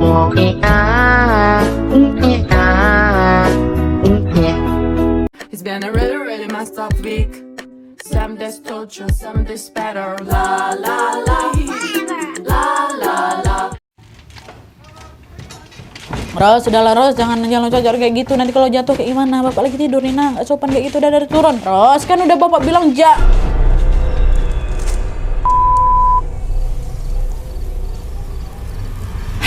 It's been a really, really messed up week. Some days told you, some days better. La la la, la la la. Ros, sudahlah Ros, jangan loncat kayak gitu. Nanti kalau jatuh kayak gimana? Bapak lagi tidur nih, nggak sopan kayak gitu. Udah dari turun. Ros, kan udah bapak bilang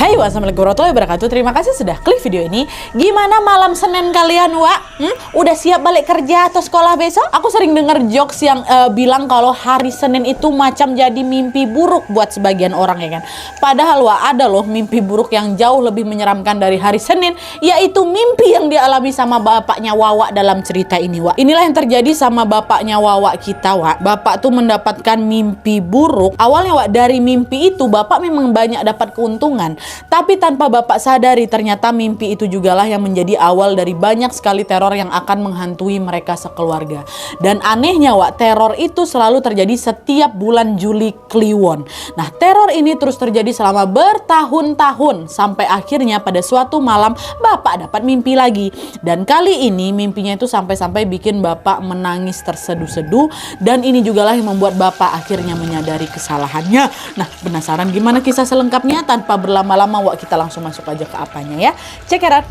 Hai, wassalamualaikum warahmatullahi wabarakatuh. Terima kasih sudah klik video ini. Gimana malam Senin kalian, Wak? Udah siap balik kerja atau sekolah besok? Aku sering dengar jokes yang bilang kalau hari Senin itu macam jadi mimpi buruk buat sebagian orang, ya kan? Padahal, Wak, ada loh mimpi buruk yang jauh lebih menyeramkan dari hari Senin, yaitu mimpi yang dialami sama bapaknya Wawa dalam cerita ini, Wak. Inilah yang terjadi sama bapaknya Wawa kita, Wak. Bapak tuh mendapatkan mimpi buruk. Awalnya, Wak, dari mimpi itu bapak memang banyak dapat keuntungan. Tapi tanpa bapak sadari, ternyata mimpi itu jugalah yang menjadi awal dari banyak sekali teror yang akan menghantui mereka sekeluarga. Dan anehnya, Wak, teror itu selalu terjadi setiap bulan Juli Kliwon. Nah, teror ini terus terjadi selama bertahun-tahun sampai akhirnya pada suatu malam bapak dapat mimpi lagi. Dan kali ini mimpinya itu sampai-sampai bikin bapak menangis terseduh-seduh, dan ini jugalah yang membuat bapak akhirnya menyadari kesalahannya. Nah, penasaran gimana kisah selengkapnya? Tanpa berlama-lama, Wak, kita langsung masuk aja ke apanya ya. Check it out.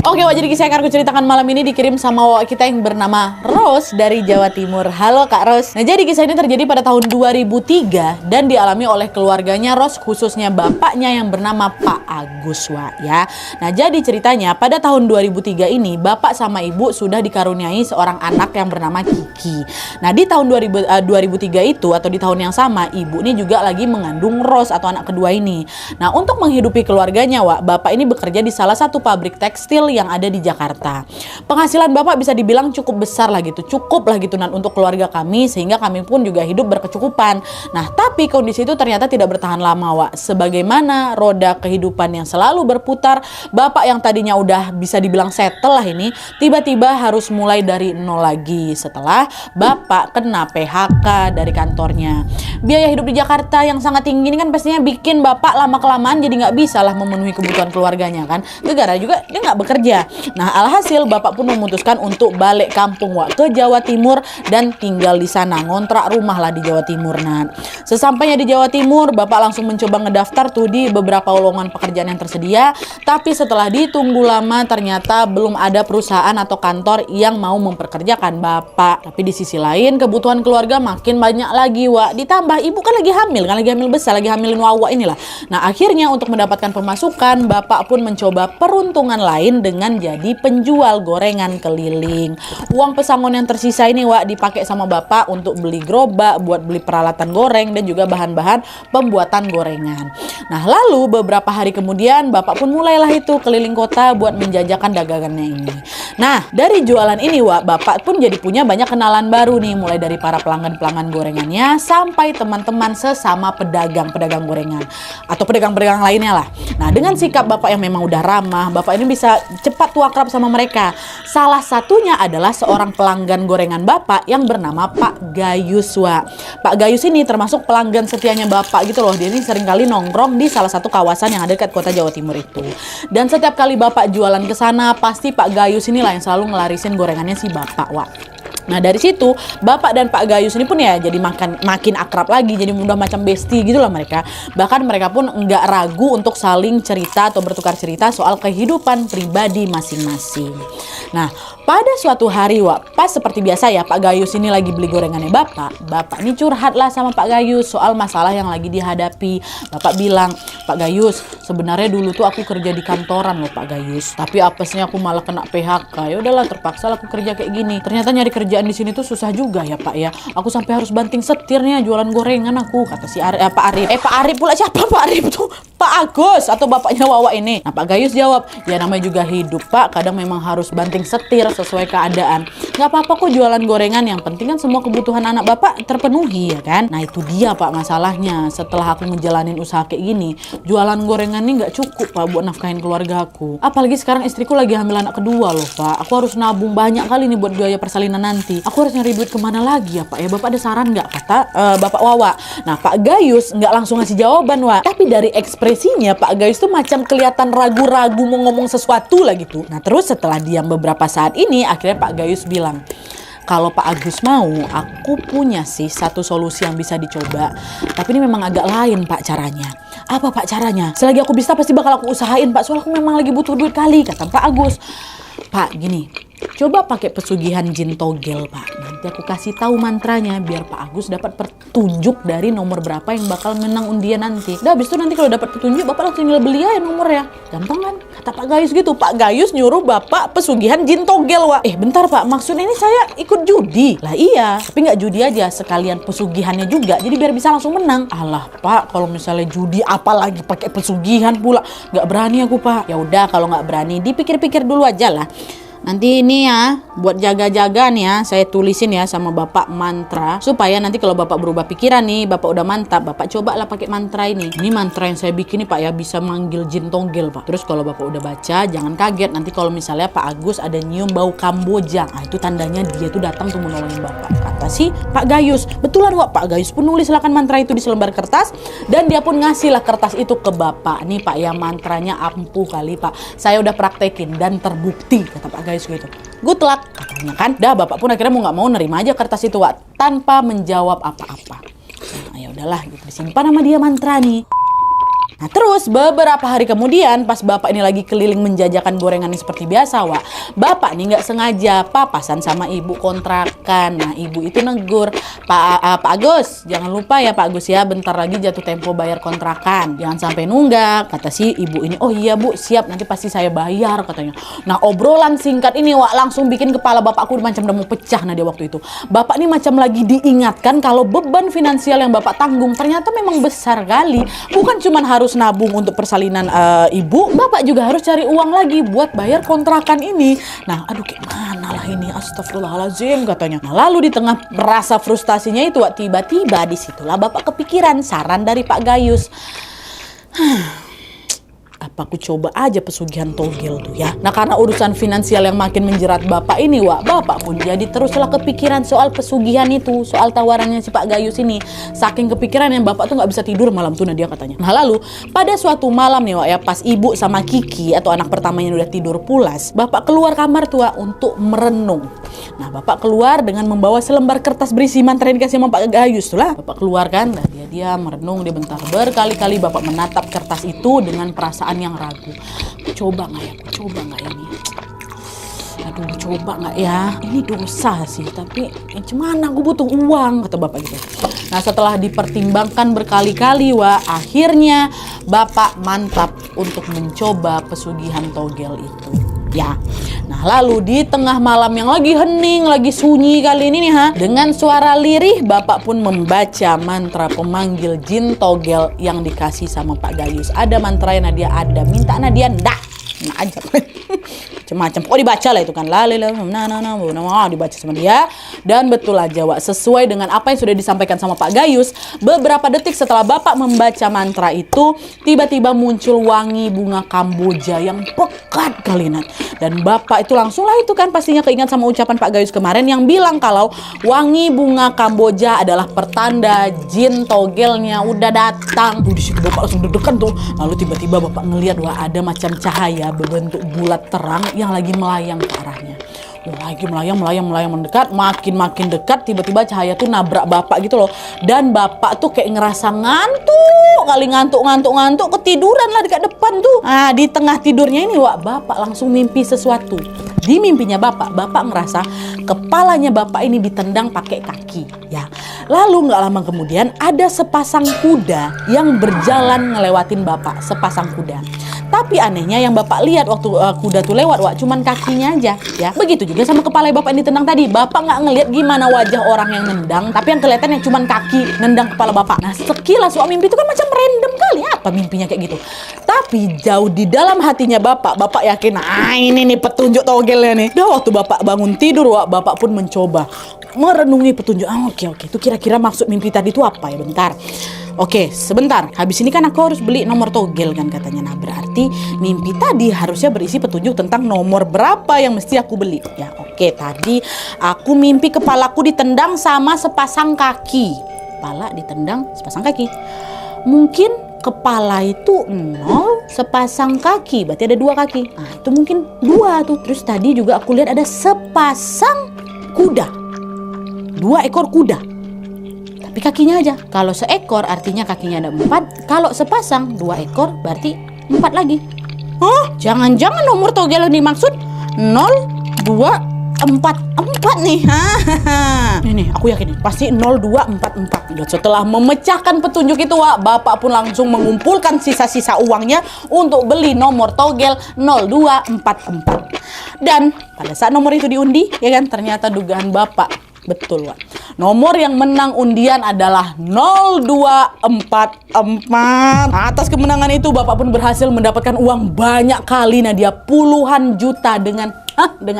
Oke, Wak, jadi kisah yang akan aku ceritakan malam ini dikirim sama Wak kita yang bernama Rose dari Jawa Timur. Halo Kak Rose. Nah, jadi kisah ini terjadi pada tahun 2003 dan dialami oleh keluarganya Rose, khususnya bapaknya yang bernama Pak Agus, Wak, ya. Nah, jadi ceritanya pada tahun 2003 ini bapak sama ibu sudah dikaruniai seorang anak yang bernama Kiki. Nah, di tahun 2003 itu atau di tahun yang sama, ibu ini juga lagi mengandung Rose atau anak kedua ini. Nah, untuk menghidupi keluarganya, Wak, bapak ini bekerja di salah satu pabrik tekstil yang ada di Jakarta. Penghasilan bapak bisa dibilang cukup besar lah gitu, cukup lah gitu untuk keluarga kami, sehingga kami pun juga hidup berkecukupan. Nah, tapi kondisi itu ternyata tidak bertahan lama, Wak. Sebagaimana roda kehidupan yang selalu berputar, bapak yang tadinya udah bisa dibilang settle lah ini, tiba-tiba harus mulai dari nol lagi setelah bapak kena PHK dari kantornya. Biaya hidup di Jakarta yang sangat tinggi ini kan pastinya bikin bapak lama-kelamaan jadi nggak bisa lah memenuhi kebutuhan keluarganya kan. Negara juga dia nggak bekerja. Nah, alhasil bapak pun memutuskan untuk balik kampung, Wak, ke Jawa Timur dan tinggal di sana, ngontrak rumah lah di Jawa Timur. Nah, sesampainya di Jawa Timur, bapak langsung mencoba ngedaftar tuh di beberapa lowongan pekerjaan yang tersedia. Tapi setelah ditunggu lama, ternyata belum ada perusahaan atau kantor yang mau memperkerjakan bapak. Tapi di sisi lain, kebutuhan keluarga makin banyak lagi, Wak. Ditambah ibu kan lagi hamil, lagi hamil besar, lagi hamilin Wawa inilah. Nah, akhirnya untuk mendapatkan pemasukan, bapak pun mencoba peruntungan lain dengan jadi penjual gorengan keliling. Uang pesangon yang tersisa ini, Wak, dipakai sama bapak untuk beli gerobak, buat beli peralatan goreng dan juga bahan-bahan pembuatan gorengan. Nah, lalu beberapa hari kemudian bapak pun mulailah itu keliling kota buat menjajakan dagangannya ini. Nah, dari jualan ini, Wak, bapak pun jadi punya banyak kenalan baru nih, mulai dari para pelanggan-pelanggan gorengannya sampai teman-teman sesama pedagang-pedagang gorengan atau pedagang-pedagang lainnya lah. Nah, dengan sikap bapak yang memang udah ramah, bapak ini bisa cepat tuh akrab sama mereka. Salah satunya adalah seorang pelanggan gorengan bapak yang bernama Pak Gayus, Wak. Pak Gayus ini termasuk pelanggan setianya bapak gitu loh. Dia ini seringkali nongkrong di salah satu kawasan yang ada dekat kota Jawa Timur itu. Dan setiap kali bapak jualan ke sana, pasti Pak Gayus inilah yang selalu ngelarisin gorengannya si bapak, Wak. Nah, dari situ bapak dan Pak Gayus ini pun ya jadi makin akrab lagi, jadi udah macam bestie gitulah mereka. Bahkan mereka pun nggak ragu untuk saling cerita atau bertukar cerita soal kehidupan pribadi masing-masing. Nah, pada suatu hari, Wak, pas seperti biasa ya, Pak Gayus ini lagi beli gorengannya bapak ini curhat lah sama Pak Gayus soal masalah yang lagi dihadapi. Bapak bilang, Pak Gayus, sebenarnya dulu tuh aku kerja di kantoran loh Pak Gayus, tapi apesnya aku malah kena PHK. Ya udahlah, terpaksa lah aku kerja kayak gini. Ternyata nyari kerjaan di sini tuh susah juga ya Pak ya. Aku sampai harus banting setirnya jualan gorengan aku, kata si Pak Arif. Pak Arif pula, siapa Pak Arif tuh? Pak Agus atau bapaknya Wawa ini. Nah, Pak Gayus jawab, ya namanya juga hidup Pak, kadang memang harus banting setir sesuai keadaan. Nggak apa-apa kok jualan gorengan, yang penting kan semua kebutuhan anak bapak terpenuhi ya kan. Nah, itu dia Pak masalahnya. Setelah aku ngejalanin usaha kayak gini, jualan gorengan ini nggak cukup Pak buat nafkahin keluarga aku. Apalagi sekarang istriku lagi hamil anak kedua loh Pak. Aku harus nabung banyak kali nih buat biaya persalinan nanti. nanti. Aku harus nyari duit kemana lagi ya Pak ya? Bapak ada saran nggak? Kata Bapak Wawa. Nah Pak Gayus nggak langsung ngasih jawaban Wak. Tapi dari ekspresinya Pak Gayus tuh macam kelihatan ragu-ragu mau ngomong sesuatu lah gitu. Nah terus setelah diam beberapa saat ini akhirnya Pak Gayus bilang, kalau Pak Agus mau, aku punya sih satu solusi yang bisa dicoba. Tapi ini memang agak lain Pak caranya. Apa Pak caranya? Selagi aku bisa pasti bakal aku usahain Pak. Soalnya aku memang lagi butuh duit kali, kata Pak Agus. Pak gini, coba pakai pesugihan jin togel Pak. Nanti aku kasih tahu mantranya biar Pak Agus dapat petunjuk dari nomor berapa yang bakal menang undian nanti. Udah habis itu nanti kalau dapat petunjuk Bapak langsung tinggal beli aja nomornya. Gampang kan? Kata Pak Gayus gitu. Pak Gayus nyuruh Bapak pesugihan jin togel Wak. Bentar Pak, maksudnya ini saya ikut judi. Lah iya, tapi nggak judi aja, sekalian pesugihannya juga. Jadi biar bisa langsung menang. Alah Pak, kalau misalnya judi apalagi pakai pesugihan pula. Nggak berani aku Pak. Ya udah kalau nggak berani dipikir-pikir dulu aja lah. Nanti ini ya, buat jaga-jaga nih ya, saya tulisin ya sama Bapak mantra. Supaya nanti kalau Bapak berubah pikiran nih, Bapak udah mantap, Bapak cobalah pakai mantra ini. Ini mantra yang saya bikin nih Pak ya, bisa manggil jin togel Pak. Terus kalau Bapak udah baca, jangan kaget. Nanti kalau misalnya Pak Agus ada nyium bau kamboja, nah itu tandanya dia tuh datang tuh menolongin Bapak. Kata si Pak Gayus. Betulan Wak, Pak Gayus pun nulis silakan mantra itu di selembar kertas. Dan dia pun ngasih lah kertas itu ke Bapak. Nih Pak ya, mantranya ampuh kali Pak. Saya udah praktekin dan terbukti, kata Pak Gayus gitu. Good luck katanya kan. Dah Bapak pun akhirnya mau nggak mau nerima aja kertas itu Wak, tanpa menjawab apa-apa. Nah ya udahlah gitu, disimpan sama dia mantra nih. Nah terus beberapa hari kemudian pas Bapak ini lagi keliling menjajakan gorengan ini seperti biasa Wak, Bapak nih nggak sengaja papasan sama ibu kontrakan. Nah ibu itu negur, Pak Agus jangan lupa ya Pak Agus ya, bentar lagi jatuh tempo bayar kontrakan, jangan sampai nunggak. Kata si ibu ini, oh iya Bu siap, nanti pasti saya bayar katanya. Nah obrolan singkat ini Wak langsung bikin kepala Bapakku macam udah mau pecah. Nah dia waktu itu Bapak ini macam lagi diingatkan kalau beban finansial yang Bapak tanggung ternyata memang besar kali. Bukan cuma harus nabung untuk persalinan ibu, Bapak juga harus cari uang lagi buat bayar kontrakan ini. Nah aduh gimana lah ini, astagfirullahaladzim katanya. Nah lalu di tengah rasa frustasinya itu tiba-tiba disitulah Bapak kepikiran saran dari Pak Gayus. Apa aku coba aja pesugihan togel tuh ya. Nah karena urusan finansial yang makin menjerat Bapak ini Wak, Bapak pun jadi teruslah kepikiran soal pesugihan itu, soal tawarannya si Pak Gayus ini. Saking kepikiran yang Bapak tuh nggak bisa tidur malam tuh, nah dia katanya. Nah lalu pada suatu malam nih Wak ya, pas ibu sama Kiki atau anak pertamanya udah tidur pulas, Bapak keluar kamar tuh Wak untuk merenung. Nah Bapak keluar dengan membawa selembar kertas berisi mantra yang dikasih sama Pak Gayus tuh lah. Bapak keluar kan, nah dia merenung, dia bentar. Berkali-kali Bapak menatap kertas itu dengan perasaan yang ragu. Coba nggak ya? Coba nggak ini? Aduh, coba nggak ya? Ini dosa sih, tapi gimana? Aku butuh uang, kata Bapak gitu. Nah, setelah dipertimbangkan berkali-kali, akhirnya Bapak mantap untuk mencoba pesugihan togel itu. Ya, nah lalu di tengah malam yang lagi hening, lagi sunyi kali ini nih dengan suara lirih Bapak pun membaca mantra pemanggil jin togel yang dikasih sama Pak Gayus. Ada mantra yang Nadia ada, minta Nadia ndak, nah aja macam-macam. Pokoknya dibaca lah itu kan. Dibaca sama dia. Dan betul aja Wak, sesuai dengan apa yang sudah disampaikan sama Pak Gayus, beberapa detik setelah Bapak membaca mantra itu, tiba-tiba muncul wangi bunga kamboja yang pekat kali Nat. Dan Bapak itu langsung lah itu kan pastinya keingat sama ucapan Pak Gayus kemarin yang bilang kalau wangi bunga kamboja adalah pertanda jin togelnya udah datang. Tuh di situ Bapak langsung deg-degan tuh. Lalu tiba-tiba Bapak ngelihat wah ada macam cahaya berbentuk bulat terang yang lagi melayang ke arahnya. Lagi melayang mendekat, makin dekat, tiba-tiba cahaya tuh nabrak Bapak gitu loh. Dan Bapak tuh kayak ngerasa ngantuk, ketiduran lah dekat depan tuh. Nah, di tengah tidurnya ini Bapak langsung mimpi sesuatu. Di mimpinya Bapak ngerasa kepalanya Bapak ini ditendang pakai kaki, ya. Lalu nggak lama kemudian ada sepasang kuda yang berjalan ngelewatin Bapak, sepasang kuda. Tapi anehnya yang Bapak lihat waktu kuda tuh lewat, cuman kakinya aja, ya. Begitu juga sama kepala Bapak yang ditendang tadi. Bapak nggak ngelihat gimana wajah orang yang nendang, tapi yang kelihatan cuman kaki nendang kepala Bapak. Nah, sekilas mimpi itu kan macam random kali, apa mimpinya kayak gitu. Tapi jauh di dalam hatinya Bapak yakin, ini nih petunjuk togelnya nih. Dah waktu Bapak bangun tidur, Bapak pun mencoba merenungi petunjuk. Oke, itu kira-kira maksud mimpi tadi itu apa ya? Bentar. Oke, sebentar. Habis ini kan aku harus beli nomor togel kan katanya. Nah, berarti mimpi tadi harusnya berisi petunjuk tentang nomor berapa yang mesti aku beli. Ya, oke. Tadi aku mimpi kepalaku ditendang sama sepasang kaki. Kepala ditendang sepasang kaki. Mungkin kepala itu 0, sepasang kaki. Berarti ada 2 kaki. Nah, itu mungkin 2 tuh. Terus tadi juga aku lihat ada sepasang kuda. 2 ekor kuda. Tapi kakinya aja. Kalau seekor artinya kakinya ada 4. Kalau sepasang 2 ekor berarti 4 lagi. Hah? Jangan-jangan nomor togel yang dimaksud 0, 2, 4 nih. Nih, aku yakin nih pasti 0244. Dan setelah memecahkan petunjuk itu, Wak, Bapak pun langsung mengumpulkan sisa-sisa uangnya untuk beli nomor togel 0244. Dan pada saat nomor itu diundi, ya kan, ternyata dugaan Bapak betul, Wak. Nomor yang menang undian adalah 0244. Atas kemenangan itu Bapak pun berhasil mendapatkan uang banyak kali. Nah, dia puluhan juta dengan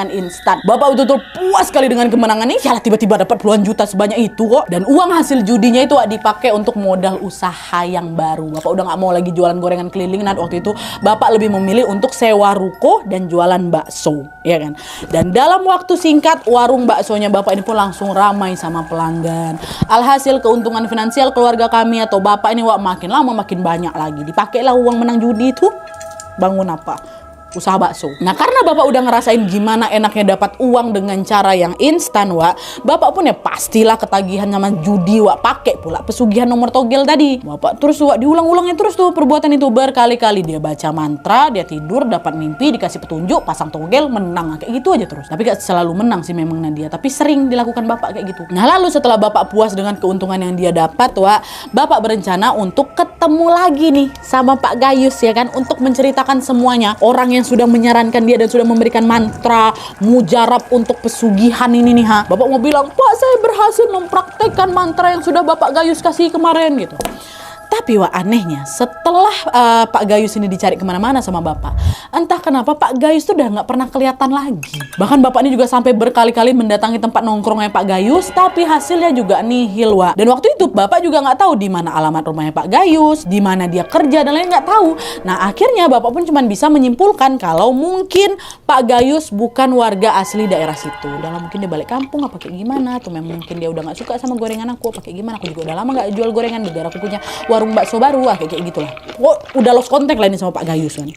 instan. Bapak betul-betul puas sekali dengan kemenangan ini. Yalah, tiba-tiba dapat puluhan juta sebanyak itu kok. Dan uang hasil judinya itu dipakai untuk modal usaha yang baru. Bapak udah gak mau lagi jualan gorengan keliling. Nah, waktu itu Bapak lebih memilih untuk sewa ruko dan jualan bakso, ya kan. Dan dalam waktu singkat warung baksonya Bapak ini pun langsung ramai sama pelanggan. Alhasil keuntungan finansial keluarga kami atau Bapak ini, Wak, makin lama makin banyak lagi. Dipakailah uang menang judi itu bangun apa? Usaha bakso. Nah, karena Bapak udah ngerasain gimana enaknya dapat uang dengan cara yang instan, Wak, Bapak pun ya pastilah ketagihan sama judi, Wak. Pakai pula pesugihan nomor togel tadi. Bapak terus, Wak, diulang-ulangnya terus tuh perbuatan itu berkali-kali. Dia baca mantra, dia tidur, dapat mimpi, dikasih petunjuk, pasang togel, menang. Kayak gitu aja terus. Tapi gak selalu menang sih memang Nadia, tapi sering dilakukan Bapak kayak gitu. Nah, lalu setelah Bapak puas dengan keuntungan yang dia dapat, Wak, Bapak berencana untuk ketemu lagi nih sama Pak Gayus, ya kan, untuk menceritakan semuanya. Orang yang sudah menyarankan dia dan sudah memberikan mantra mujarab untuk pesugihan ini nih, Bapak mau bilang, Pak, saya berhasil mempraktekkan mantra yang sudah Bapak Gayus kasih kemarin gitu. Tapi, Wak, anehnya setelah Pak Gayus ini dicari kemana-mana sama Bapak, entah kenapa Pak Gayus tuh udah nggak pernah kelihatan lagi. Bahkan Bapak ini juga sampai berkali-kali mendatangi tempat nongkrongnya Pak Gayus, tapi hasilnya juga nihil, Wak. Dan waktu itu Bapak juga nggak tahu di mana alamat rumahnya Pak Gayus, di mana dia kerja dan lain, nggak tahu. Nah, akhirnya Bapak pun cuma bisa menyimpulkan kalau mungkin Pak Gayus bukan warga asli daerah situ. Dalam mungkin dia balik kampung apa kayak gimana, atau memang mungkin dia udah nggak suka sama gorengan aku apa kayak gimana. Aku juga udah lama nggak jual gorengan, biar aku punya warung bakso baru, kayak gitulah. Udah lost contact lah ini sama Pak Gayus kan.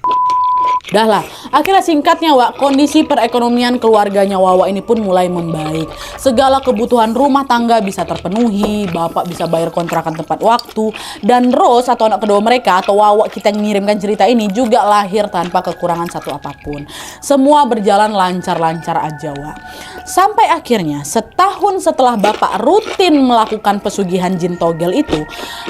Dah lah, akhirnya singkatnya, Wak, kondisi perekonomian keluarganya Wawa ini pun mulai membaik. Segala kebutuhan rumah tangga bisa terpenuhi, Bapak bisa bayar kontrakan tepat waktu, dan Rose atau anak kedua mereka atau Wawa kita yang mengirimkan cerita ini juga lahir tanpa kekurangan satu apapun. Semua berjalan lancar-lancar aja, Wak. Sampai akhirnya setahun setelah Bapak rutin melakukan pesugihan jin togel itu,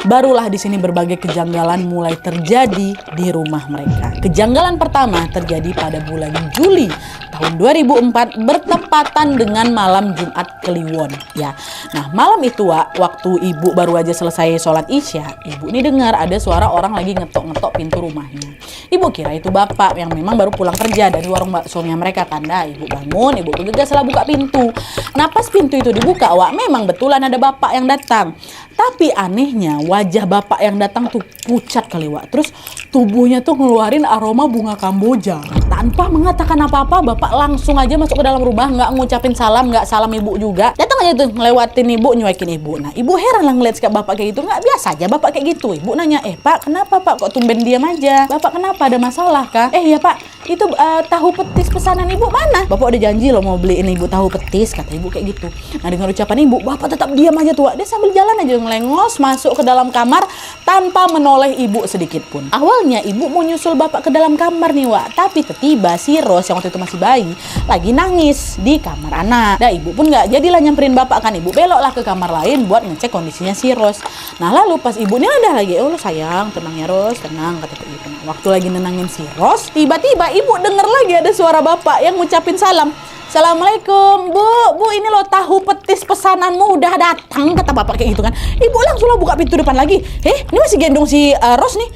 barulah di sini berbagai kejanggalan mulai terjadi di rumah mereka. Kejanggalan pertama terjadi pada bulan Juli tahun 2004 bertepatan dengan malam Jumat Kliwon, ya. Nah, malam itu, Wak, waktu ibu baru aja selesai sholat Isya, ibu ini dengar ada suara orang lagi ngetok-ngetok pintu rumahnya. Ibu kira itu Bapak yang memang baru pulang kerja dari warung baksonya mereka kan. Nah, ibu bangun, ibu bergegas lah buka pintu. Nah, pas pintu itu dibuka, Wak, memang betulan ada Bapak yang datang. Tapi anehnya wajah Bapak yang datang tuh pucat kali, Wak. Terus tubuhnya tuh ngeluarin aroma bunga kamboja. Tanpa mengatakan apa-apa, Bapak langsung aja masuk ke dalam rumah, nggak ngucapin salam, nggak salam ibu juga. Datang aja tuh ngelewatin ibu, nyuekin ibu. Nah, ibu heran lah ngeliat sikap Bapak kayak gitu. Nggak biasa aja Bapak kayak gitu. Ibu nanya, Pak, kenapa Pak kok tumben diam aja? Bapak kenapa, ada masalah kah? Ya Pak, itu tahu petis pesanan ibu mana? Bapak udah janji loh mau beliin ibu tahu petis, kata ibu kayak gitu. Nah, dengan ucapan ibu, Bapak tetap diam aja tuh, Wak. Dia sambil jalan aja ngelengos masuk ke dalam kamar tanpa menoleh ibu sedikit pun. Awalnya ibu mau nyusul Bapak ke dalam kamar nih, Wak, tapi tiba-tiba si Rose yang waktu itu masih bayi lagi nangis di kamar anak. Nah, ibu pun nggak jadilah nyamperin Bapak kan, ibu beloklah ke kamar lain buat ngecek kondisinya si Rose. Nah, lalu pas ibu ini udah lagi, oh sayang, tenang ya Rose, tenang, kata ibu. Nah, waktu lagi nenangin si Rose, tiba-tiba ibu denger lagi ada suara Bapak yang ngucapin salam. Assalamualaikum, Bu, ini lo tahu petis pesananmu udah datang, kata Bapak kayak gitu kan. Ibu langsung lah buka pintu depan lagi. Ini masih gendong si Rose nih.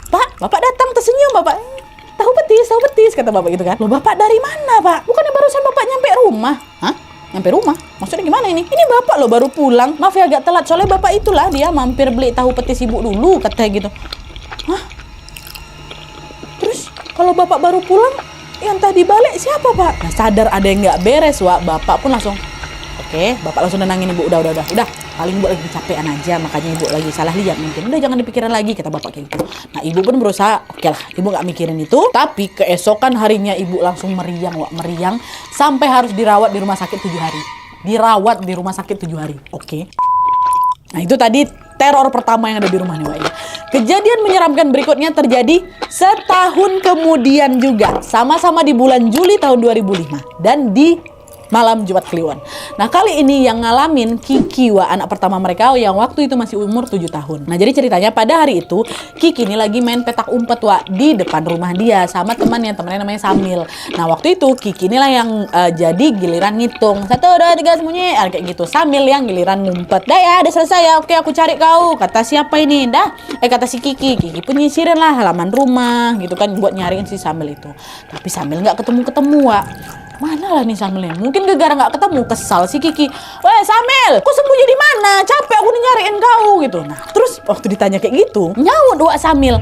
Pak, Bapak datang, tersenyum Bapak. Tahu petis, kata Bapak gitu kan. Loh, Bapak dari mana, Pak? Bukannya barusan Bapak nyampe rumah? Hah? Nyampe rumah, maksudnya gimana ini? Ini bapak loh baru pulang. Maaf ya agak telat, soalnya bapak itulah dia mampir beli tahu petis ibu dulu, katanya gitu. Hah? Terus kalau bapak baru pulang, yang tadi balik siapa pak? Nah, sadar ada yang nggak beres, Wak. Bapak pun langsung, oke, bapak langsung nenangin ibu. Udah. Paling ibu lagi kecapean aja, makanya ibu lagi salah lihat mungkin. Udah jangan dipikirin lagi, kata bapak kayak gitu. Nah ibu pun berusaha, oke lah, ibu nggak mikirin itu. Tapi keesokan harinya ibu langsung meriang, Wak, meriang sampai harus dirawat di rumah sakit 7 hari. Dirawat di rumah sakit 7 hari, oke. Nah itu tadi teror pertama yang ada di rumah nih, Wak. Kejadian menyeramkan berikutnya terjadi setahun kemudian juga, sama-sama di bulan Juli tahun 2005 dan di malam Jumat Kliwon. Nah kali ini yang ngalamin Kiki, Wak, anak pertama mereka yang waktu itu masih umur 7 tahun. Nah jadi ceritanya pada hari itu Kiki ini lagi main petak umpet, Wak, di depan rumah dia sama temannya namanya Samil. Nah waktu itu Kiki inilah yang jadi giliran ngitung 1, 2, 3 semuanya kayak gitu. Samil yang giliran ngumpet. Dah ya, udah selesai ya. Oke aku cari kau. Kata siapa ini? Kata si Kiki. Kiki pun nyisirin lah halaman rumah gitu kan buat nyariin si Samil itu. Tapi Samil nggak ketemu, Wak. Mana lah nih Samilnya? Mungkin gara-gara nggak ketemu, kesal si Kiki. Weh Samil, kau sembunyi di mana? Capek aku nih nyariin kau gitu. Nah terus waktu ditanya kayak gitu, nyaut Wak Samil.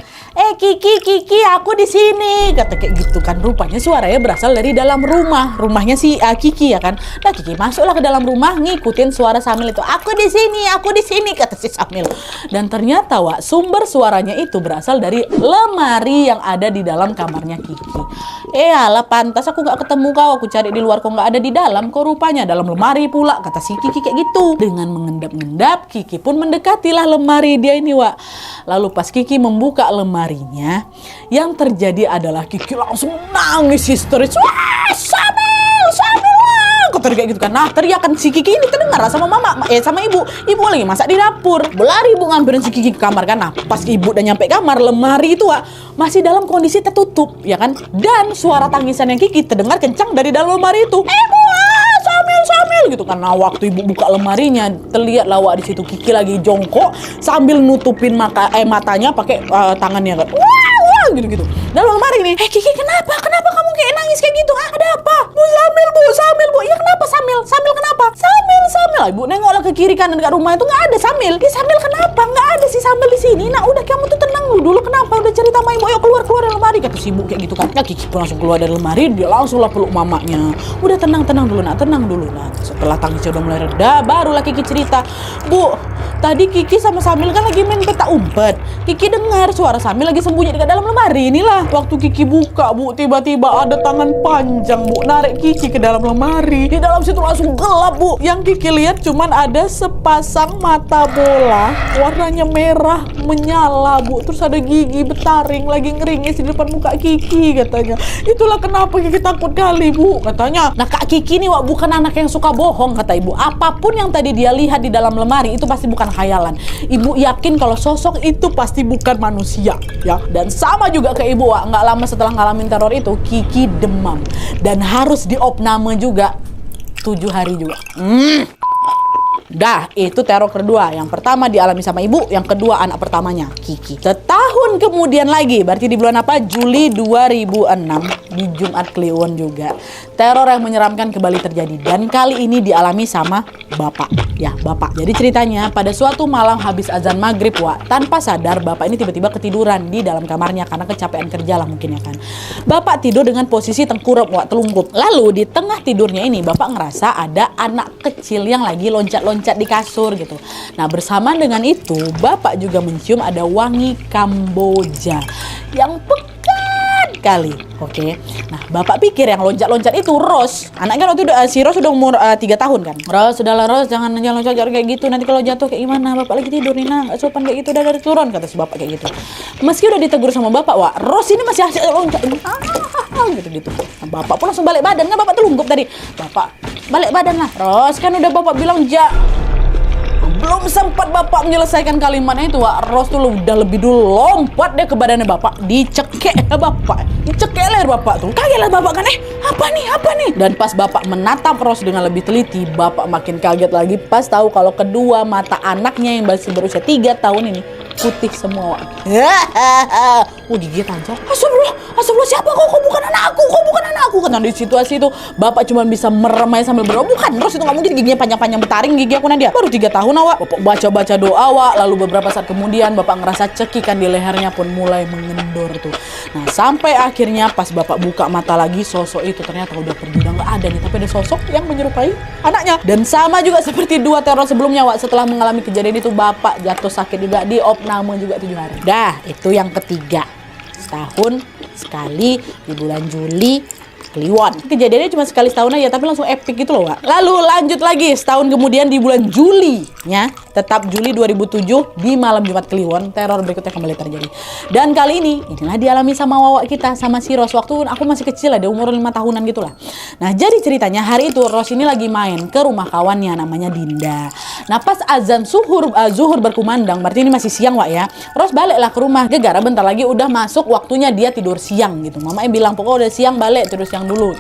Kiki, aku di sini. Kata kayak gitu kan. Rupanya suaranya berasal dari dalam rumah. Rumahnya si Kiki ya kan. Nah Kiki masuklah ke dalam rumah ngikutin suara Samil itu. Aku di sini, kata si Samil. Dan ternyata, Wak, sumber suaranya itu berasal dari lemari yang ada di dalam kamarnya Kiki. Alah pantas aku nggak ketemu kau. Aku cari di luar kok nggak ada di dalam. Kok rupanya dalam lemari pula, kata si Kiki kayak gitu. Dengan mengendap-endap, Kiki pun mendekatilah lemari dia ini, Wak. Lalu pas Kiki membuka lemarinya, yang terjadi adalah Kiki langsung nangis histeris. Wah, Samil, wah! Kok kayak gitu kan. Nah, teriakan si Kiki ini terdengar sama sama ibu. Ibu lagi masak di dapur. Berlari ibu ngambilin si Kiki ke kamar kan. Nah, pas ibu udah nyampe kamar, lemari itu, Wak, masih dalam kondisi tertutup, ya kan? Dan suara tangisan yang Kiki terdengar kencang dari dalam lemari itu. Ibu, Samil gitu kan. Nah waktu ibu buka lemarinya, terlihat lawak di situ Kiki lagi jongkok sambil nutupin matanya pakai tangannya kan. Wah gitu dalam lemari ini. Kiki kenapa kamu kayak nangis kayak gitu? Ada apa? Bu Samil bu. Ya kenapa Samil kenapa? Samil. Ibu nengoklah ke kiri kanan dekat rumah itu nggak ada Samil. Samil kenapa? Nggak ada si Samil di sini. Nah udah kamu tuh tenang dulu. Kenapa? Udah cerita sama ibu. Ayo keluar dari lemari, kata si ibu kayak gitu kan. Ya Kiki pun langsung keluar dari lemari. Dia langsung lah peluk mamanya. Udah tenang dulu nak. Setelah tangisnya udah mulai reda, barulah Kiki cerita. Bu, tadi Kiki sama Samil kan lagi main petak umpet. Kiki dengar suara Samil lagi sembunyi dekat dalam lemari. Inilah waktu Kiki buka, Bu, tiba-tiba ada tangan panjang, Bu, narik Kiki ke dalam lemari. Di dalam situ langsung gelap, Bu. Yang Kiki lihat cuman ada sepasang mata bola warnanya merah menyala, Bu. Terus ada gigi bertaring lagi ngeringis di depan muka Kiki, katanya. Itulah kenapa Kiki takut kali, Bu, katanya. Nah Kak Kiki nih, Wak, bukan anak yang suka bohong, kata ibu. Apapun yang tadi dia lihat di dalam lemari itu pasti bukan khayalan. Ibu yakin kalau sosok itu pasti bukan manusia, ya. Dan sama juga ke ibu, Wak, nggak lama setelah ngalamin teror itu Kiki demam dan harus diopname juga 7 hari juga. Dah, itu teror kedua. Yang pertama dialami sama ibu, yang kedua anak pertamanya, Kiki. Setahun kemudian lagi, berarti di bulan apa? Juli 2006, di Jumat Kliwon juga. Teror yang menyeramkan kembali terjadi. Dan kali ini dialami sama bapak. Ya, bapak. Jadi ceritanya, pada suatu malam habis azan maghrib, Wak, tanpa sadar, bapak ini tiba-tiba ketiduran di dalam kamarnya karena kecapean kerja lah mungkin ya kan. Bapak tidur dengan posisi tengkurap, Wak, telungkup. Lalu di tengah tidurnya ini, bapak ngerasa ada anak kecil yang lagi loncat-loncat di kasur gitu. Nah bersamaan dengan itu bapak juga mencium ada wangi Kamboja yang pekat kali. Oke. Nah bapak pikir yang loncat-loncat itu Ros. Anaknya waktu itu si Ros udah umur 3 tahun kan. Ros, sudahlah Ros, jangan loncat kayak gitu. Nanti kalau jatuh kayak gimana? Bapak lagi tidur nih, nah, gak sopan kayak gitu, udah dari turun, kata si bapak kayak gitu. Meski udah ditegur sama bapak, Wak, Ros ini masih asik loncat gitu. Nah, bapak pun langsung balik badan, kan bapak telungkup tadi. Bapak balik badan lah. Ros, kan udah bapak bilang belum sempat bapak menyelesaikan kalimatnya itu, Wak, Ros tuh udah lebih dulu lompat deh ke badannya bapak, dicekek leher bapak tuh. Kaget lah bapak kan, apa nih? Dan pas bapak menatap Ros dengan lebih teliti, bapak makin kaget lagi pas tahu kalau kedua mata anaknya yang masih berusia 3 tahun ini putih semua, Wak. Gigi tajam. Astagfirullah, siapa kau? Kau bukan anakku. Karena di situasi itu bapak cuma bisa meremai sambil berdoa. Bukan, Ros itu nggak mungkin giginya panjang-panjang bertaring gigi aku Nadia. Baru 3 tahun awak. Bapak baca doa awak. Lalu beberapa saat kemudian bapak ngerasa cekikan di lehernya pun mulai mengendor tuh. Nah sampai akhirnya pas bapak buka mata lagi, sosok itu ternyata udah pergi, udah nggak ada nih. Tapi ada sosok yang menyerupai anaknya. Dan sama juga seperti 2 teror sebelumnya Wak. Setelah mengalami kejadian itu bapak jatuh sakit juga, di opname juga 7 hari. Dah itu yang ketiga. Setahun sekali di bulan Juli Kliwon. Kejadiannya cuma sekali setahun aja, tapi langsung epic gitu loh Wak. Lalu lanjut lagi setahun kemudian di bulan Juli ya, tetap Juli 2007 di malam Jumat Kliwon, teror berikutnya kembali terjadi. Dan kali ini inilah dialami sama Wawak kita, sama si Ros. Waktu aku masih kecil lah, dia umur 5 tahunan gitu lah. Nah jadi ceritanya hari itu Ros ini lagi main ke rumah kawannya namanya Dinda. Nah pas azan zuhur berkumandang, berarti ini masih siang Wak ya, Ros baliklah ke rumah. Gegara bentar lagi udah masuk waktunya dia tidur siang gitu. Mamanya bilang pokoknya udah siang balik, tidur siang dulu.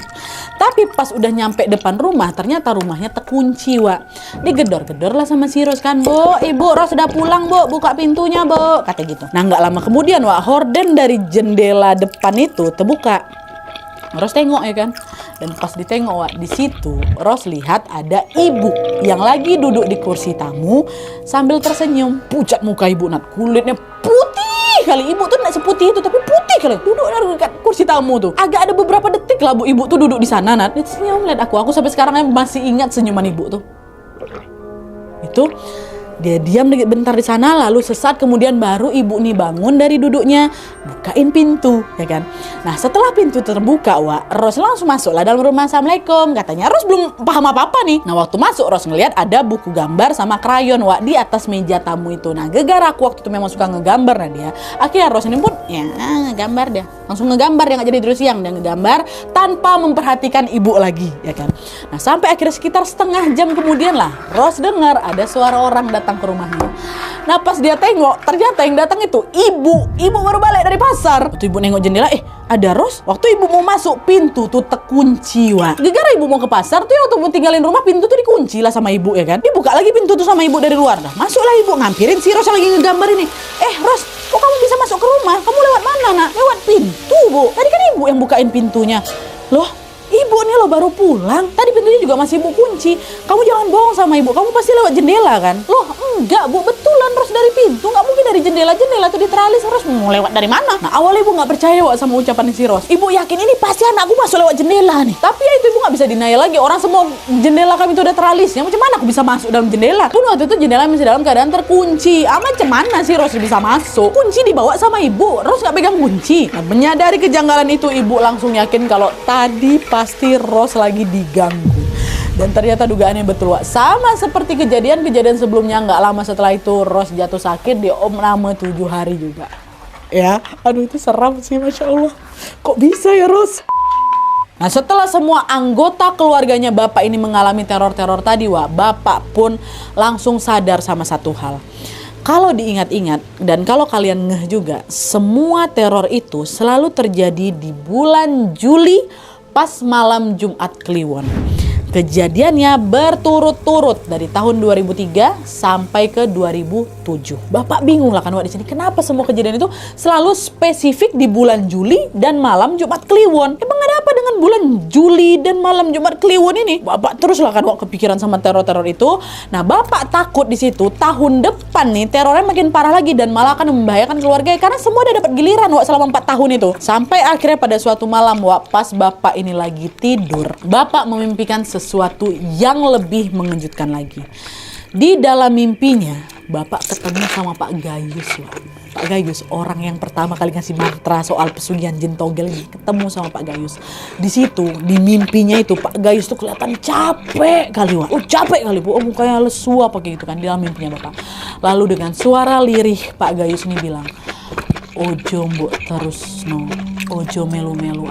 Tapi pas udah nyampe depan rumah, ternyata rumahnya terkunci Wak. Digedor-gedor lah sama si Ros kan, Bu, ibu Ros udah pulang Bu, buka pintunya Bu, kata gitu. Nah nggak lama kemudian Wak, horden dari jendela depan itu terbuka. Ros tengok ya kan, dan pas ditengok Wak, di situ Ros lihat ada ibu yang lagi duduk di kursi tamu sambil tersenyum. Pucat muka ibu Nat, kulitnya putih kali. Ibu tuh nggak seputih itu, tapi putih kali. Duduk dekat kursi tamu tuh. Agak ada beberapa detik lah Bu, ibu tuh duduk di sana Nat. Dia senyum lihat aku sampai sekarang masih ingat senyuman ibu tuh. Itu dia diam bentar di sana, lalu sesaat kemudian baru ibu nih bangun dari duduknya, bukain pintu, ya kan. Nah setelah pintu terbuka Wak, Ros langsung masuk lah dalam rumah. Assalamualaikum katanya. Ros belum paham apa-apa nih. Nah waktu masuk Ros ngeliat ada buku gambar sama krayon Wak di atas meja tamu itu. Nah gegara aku waktu itu memang suka ngegambar Nadia. Akhirnya Ros ini pun ya ngegambar dia. Langsung ngegambar, dia nggak jadi terus siang, dia ngegambar tanpa memperhatikan ibu lagi, ya kan. Nah sampai akhirnya sekitar setengah jam kemudian lah Ros dengar ada suara orang datang ke rumahnya. Nah pas dia tengok, ternyata yang datang itu ibu baru balik dari pasar. Waktu ibu nengok jendela, ada Ros. Waktu ibu mau masuk, pintu tuh terkunci Wak. Gara-gara ibu mau ke pasar tuh ya, waktu mau tinggalin rumah pintu tuh dikunci lah sama ibu, ya kan. Dibuka lagi pintu tuh sama ibu dari luar. Nah masuklah ibu, ngampirin si Ros yang lagi ngegambar ini. Ros, kok kamu bisa masuk ke rumah? Kamu lewat mana Nak? Lewat pintu Bu. Tadi kan ibu yang bukain pintunya. Loh, ibu nih lo baru pulang. Tadi pintunya juga masih ibu kunci. Kamu jangan bohong sama ibu. Kamu pasti lewat jendela kan? Loh enggak Bu, betulan Ros dari pintu. Nggak mungkin dari jendela tuh di teralis. Ros mau lewat dari mana? Nah awalnya ibu nggak percaya Wak sama ucapan si Ros. Ibu yakin ini pasti anakku masuk lewat jendela nih. Tapi ya itu ibu nggak bisa denial lagi. Orang semua jendela kami itu udah teralisnya. Macam mana aku bisa masuk dalam jendela? Pun waktu itu jendela masih dalam keadaan terkunci. Macam mana sih Ros bisa masuk? Kunci dibawa sama ibu. Ros nggak pegang kunci. Nah, menyadari kejanggalan itu, ibu langsung yakin kalau tadi pasti Ros lagi diganggu. Dan ternyata dugaannya betul Wak. Sama seperti kejadian-kejadian sebelumnya, nggak lama setelah itu Ros jatuh sakit di opname 7 hari juga. Ya, aduh itu seram sih, Masya Allah. Kok bisa ya Ros? Nah setelah semua anggota keluarganya bapak ini mengalami teror-teror tadi Wak, bapak pun langsung sadar sama satu hal. Kalau diingat-ingat dan kalau kalian ngeh juga, semua teror itu selalu terjadi di bulan Juli pas malam Jumat Kliwon. Kejadiannya berturut-turut dari tahun 2003 sampai ke 2007. Bapak bingung lah kan Wak di sini, kenapa semua kejadian itu selalu spesifik di bulan Juli dan malam Jumat Kliwon? Emang ada apa dengan bulan Juli dan malam Jumat Kliwon ini? Bapak terus lah kan Wak kepikiran sama teror-teror itu. Nah bapak takut di situ tahun depan nih terornya makin parah lagi dan malah akan membahayakan keluarga, karena semua udah dapat giliran Wak selama 4 tahun itu. Sampai akhirnya pada suatu malam Wak, pas bapak ini lagi tidur, bapak memimpikan sesuatu yang lebih mengejutkan lagi. Di dalam mimpinya, bapak ketemu sama Pak Gayus. Pak Gayus, orang yang pertama kali ngasih mantra soal pesugihan jin togel ini, ketemu sama Pak Gayus. Di situ, di mimpinya itu, Pak Gayus tuh kelihatan capek kali Wak. Capek kali Bu, mukanya lesu apa kayak gitu kan, di dalam mimpinya bapak. Lalu dengan suara lirih, Pak Gayus ini bilang, "Ojo mbok terus no, ojo melu-melu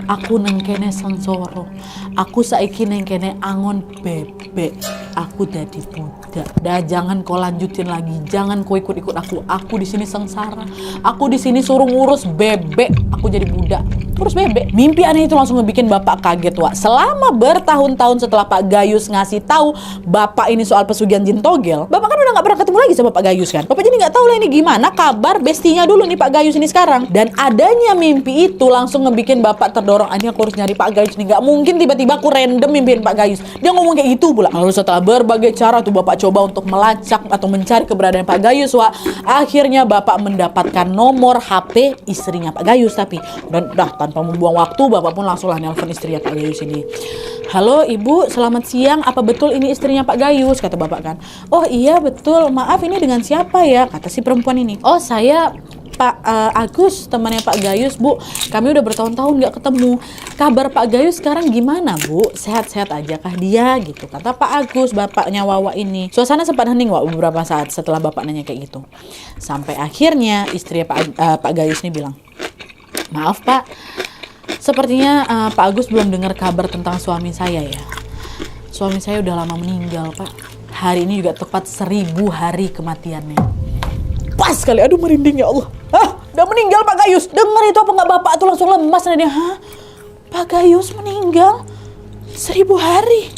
aku neng kene sangsara, aku saiki neng kene angon beb." bebek, aku jadi budak. Dah jangan kau lanjutin lagi, jangan kau ikut-ikut aku. Aku di sini sengsara. Aku di sini suruh ngurus bebek, aku jadi budak. Urus bebek. Mimpi aneh itu langsung ngebikin bapak kaget, Wak. Selama bertahun-tahun setelah Pak Gayus ngasih tahu bapak ini soal pesugihan jin togel, bapak kan udah nggak pernah ketemu lagi sama Pak Gayus kan. Bapak jadi nggak tahu lah ini gimana kabar bestinya dulu nih Pak Gayus ini sekarang. Dan adanya mimpi itu langsung ngebikin bapak terdorong, ini aku harus nyari Pak Gayus nih. Nggak mungkin tiba-tiba aku random mimpiin Pak Gayus. Dia ngomong kayak gitu pula. Lalu setelah berbagai cara tuh bapak coba untuk melacak atau mencari keberadaan Pak Gayus, Wak. Akhirnya bapak mendapatkan nomor HP istrinya Pak Gayus. Tapi dah tanpa membuang waktu, bapak pun langsung lah nelpon istrinya Pak Gayus ini. Halo ibu, selamat siang. Apa betul ini istrinya Pak Gayus? Kata bapak kan. Oh iya betul. Maaf ini dengan siapa ya? Kata si perempuan ini. Oh saya Pak Agus, temannya Pak Gayus, Bu. Kami udah bertahun-tahun nggak ketemu. Kabar Pak Gayus sekarang gimana, Bu? Sehat-sehat aja kah dia? Gitu kata Pak Agus, bapaknya Wawa ini. Suasana sempat hening, Wak, beberapa saat setelah bapak nanya kayak gitu. Sampai akhirnya istri Pak Gayus ini bilang, maaf Pak, sepertinya Pak Agus belum dengar kabar tentang suami saya ya. Suami saya udah lama meninggal, Pak. Hari ini juga tepat 1000 hari kematiannya. Pas kali, aduh merinding ya Allah. Hah, udah meninggal Pak Gayus. Dengar itu apa nggak bapak tuh langsung lemas dan dia, hah, Pak Gayus meninggal 1000 hari.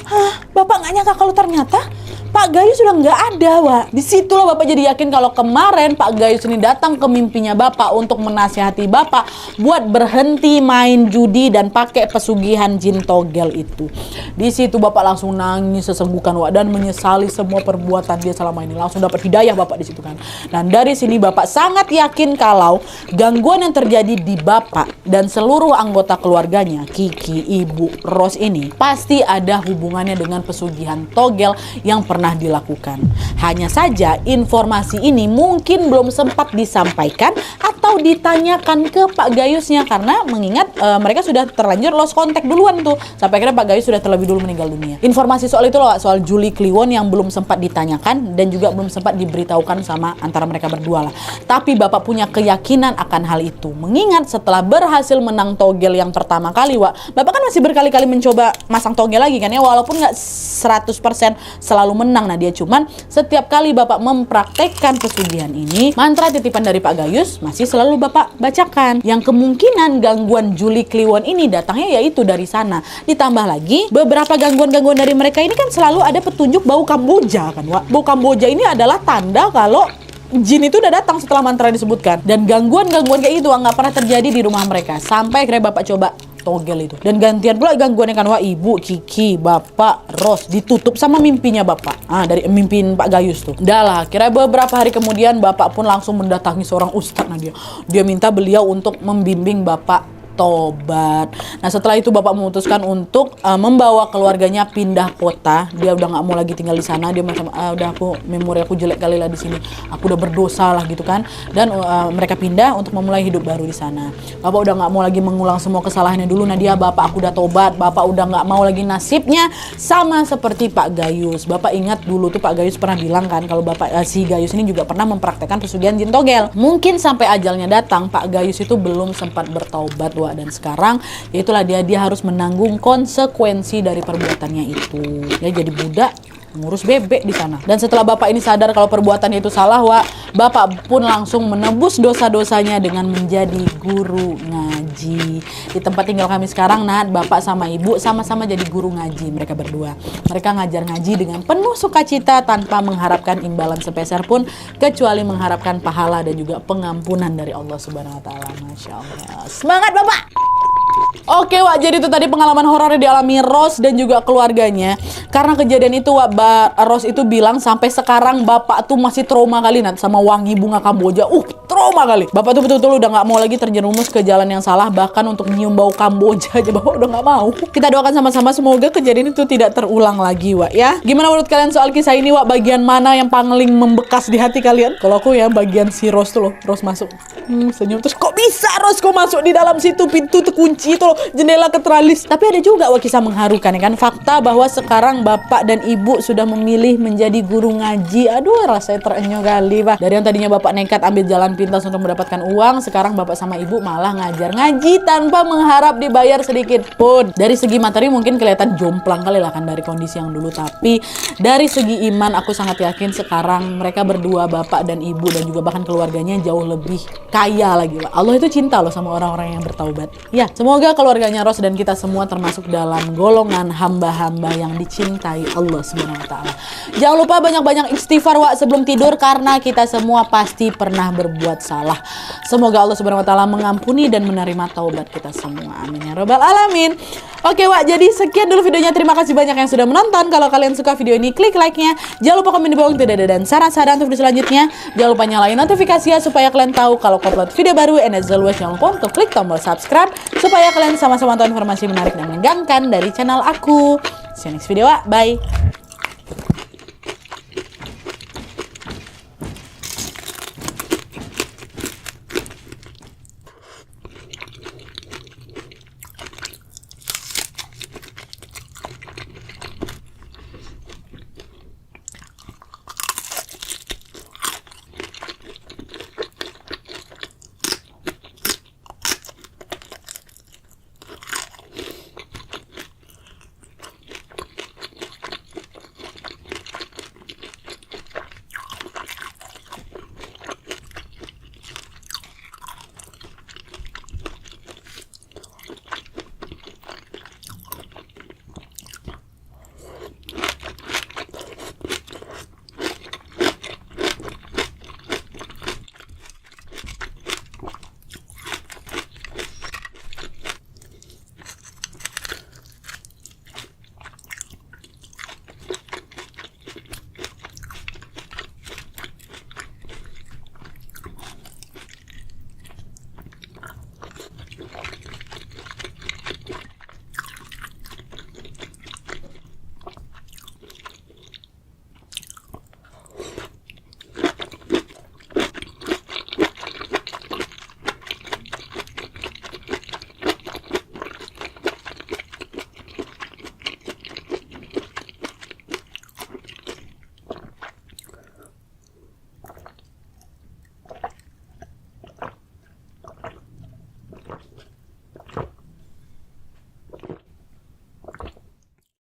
Hah, bapak nggak nyangka kalau ternyata Pak Gayus sudah nggak ada, Wak. Disitulah bapak jadi yakin kalau kemarin Pak Gayus ini datang ke mimpinya bapak untuk menasihati bapak buat berhenti main judi dan pakai pesugihan jin togel itu. Di situ bapak langsung nangis sesenggukan, Wak, dan menyesali semua perbuatan dia selama ini. Langsung dapat hidayah bapak di situ kan. Dan dari sini bapak sangat yakin kalau gangguan yang terjadi di bapak dan seluruh anggota keluarganya, Kiki, Ibu, Ros ini pasti ada hubungannya dengan pesugihan togel yang pernah dilakukan. Hanya saja informasi ini mungkin belum sempat disampaikan atau ditanyakan ke Pak Gayusnya karena mengingat mereka sudah terlanjur lost contact duluan tuh. Sampai akhirnya Pak Gayus sudah terlebih dulu meninggal dunia. Informasi soal itu loh, soal Julie Kliwon yang belum sempat ditanyakan dan juga belum sempat diberitahukan sama antara mereka berdua lah. Tapi bapak punya keyakinan akan hal itu. Mengingat setelah berhasil menang togel yang pertama kali, Wak, bapak kan masih berkali-kali mencoba masang togel lagi kan ya, walaupun nggak 100% selalu menang. Nah dia cuman setiap kali bapak mempraktekkan pesugihan ini, mantra titipan dari Pak Gayus masih selalu bapak bacakan. Yang kemungkinan gangguan Julie Kliwon ini datangnya yaitu dari sana. Ditambah lagi beberapa gangguan-gangguan dari mereka ini kan selalu ada petunjuk bau Kamboja kan, Wak. Bau Kamboja ini adalah tanda kalau jin itu udah datang setelah mantra disebutkan. Dan gangguan-gangguan kayak itu nggak pernah terjadi di rumah mereka. Sampai akhirnya bapak coba togel itu. Dan gantian pula gangguannya kan, Wak, Ibu, Kiki, Bapak, Ros ditutup sama mimpinya Bapak. Dari mimpin Pak Gayus tuh. Udah lah, kira beberapa hari kemudian Bapak pun langsung mendatangi seorang ustadz. Nah dia minta beliau untuk membimbing Bapak tobat. Nah setelah itu bapak memutuskan untuk membawa keluarganya pindah kota. Dia udah nggak mau lagi tinggal di sana. Dia macam udah memori aku jelek kali lah di sini. Aku udah berdosa lah gitu kan. Dan mereka pindah untuk memulai hidup baru di sana. Bapak udah nggak mau lagi mengulang semua kesalahannya dulu. Nah dia, bapak aku udah tobat. Bapak udah nggak mau lagi nasibnya sama seperti Pak Gayus. Bapak ingat dulu tuh Pak Gayus pernah bilang kan kalau bapak si Gayus ini juga pernah mempraktekkan pesugihan jin togel. Mungkin sampai ajalnya datang Pak Gayus itu belum sempat bertaubat, Wak. Dan sekarang yaitulah dia harus menanggung konsekuensi dari perbuatannya itu. Dia jadi budak ngurus bebek di sana. Dan setelah bapak ini sadar kalau perbuatannya itu salah, Wak, bapak pun langsung menebus dosa-dosanya dengan menjadi guru ngaji. Di tempat tinggal kami sekarang, nah, bapak sama ibu sama-sama jadi guru ngaji, mereka berdua. Mereka ngajar ngaji dengan penuh sukacita tanpa mengharapkan imbalan sepeser pun, kecuali mengharapkan pahala dan juga pengampunan dari Allah Subhanahu wa taala. Masya Allah. Semangat bapak. Oke, Wak, jadi itu tadi pengalaman horor yang dialami Ros dan juga keluarganya. Karena kejadian itu, Wak, Ros itu bilang sampai sekarang bapak tuh masih trauma kali sama wangi bunga Kamboja. Trauma kali. Bapak tuh betul-betul udah nggak mau lagi terjerumus ke jalan yang salah, bahkan untuk nyium bau Kamboja aja bapak udah nggak mau. Kita doakan sama-sama semoga kejadian itu tidak terulang lagi, Wak, ya. Gimana menurut kalian soal kisah ini, Wak? Bagian mana yang paling membekas di hati kalian? Kalau aku ya bagian si Ros tuh loh, Ros masuk senyum terus kok bisa Ros kok masuk di dalam situ, pintu terkunci gitu loh, jendela ke tralis. Tapi ada juga kisah mengharukan ya kan, fakta bahwa sekarang bapak dan ibu sudah memilih menjadi guru ngaji. Aduh, rasanya terenyuh kali, Pak. Dari yang tadinya bapak nekat ambil jalan pintas untuk mendapatkan uang, sekarang bapak sama ibu malah ngajar ngaji tanpa mengharap dibayar sedikit pun. Dari segi materi mungkin kelihatan jomplang kali lah kan dari kondisi yang dulu, tapi dari segi iman aku sangat yakin sekarang mereka berdua, bapak dan ibu dan juga bahkan keluarganya jauh lebih kaya lagi, Pak. Allah itu cinta loh sama orang-orang yang bertaubat. Ya, semoga keluarganya Ros dan kita semua termasuk dalam golongan hamba-hamba yang dicintai Allah Subhanahu wa taala. Jangan lupa banyak-banyak istighfar Wak sebelum tidur karena kita semua pasti pernah berbuat salah. Semoga Allah Subhanahu wa taala mengampuni dan menerima taubat kita semua. Amin ya rabbal alamin. Oke Wak, jadi sekian dulu videonya. Terima kasih banyak yang sudah menonton. Kalau kalian suka video ini, klik like-nya. Jangan lupa komen di bawah tidak ada dan saran-saran untuk video selanjutnya. Jangan lupa nyalain notifikasinya supaya kalian tahu kalau upload video baru. And as always, jangan lupa untuk klik tombol subscribe supaya kalian sama-sama tahu informasi menarik dan menegangkan dari channel aku. See you next video, Wak. Bye.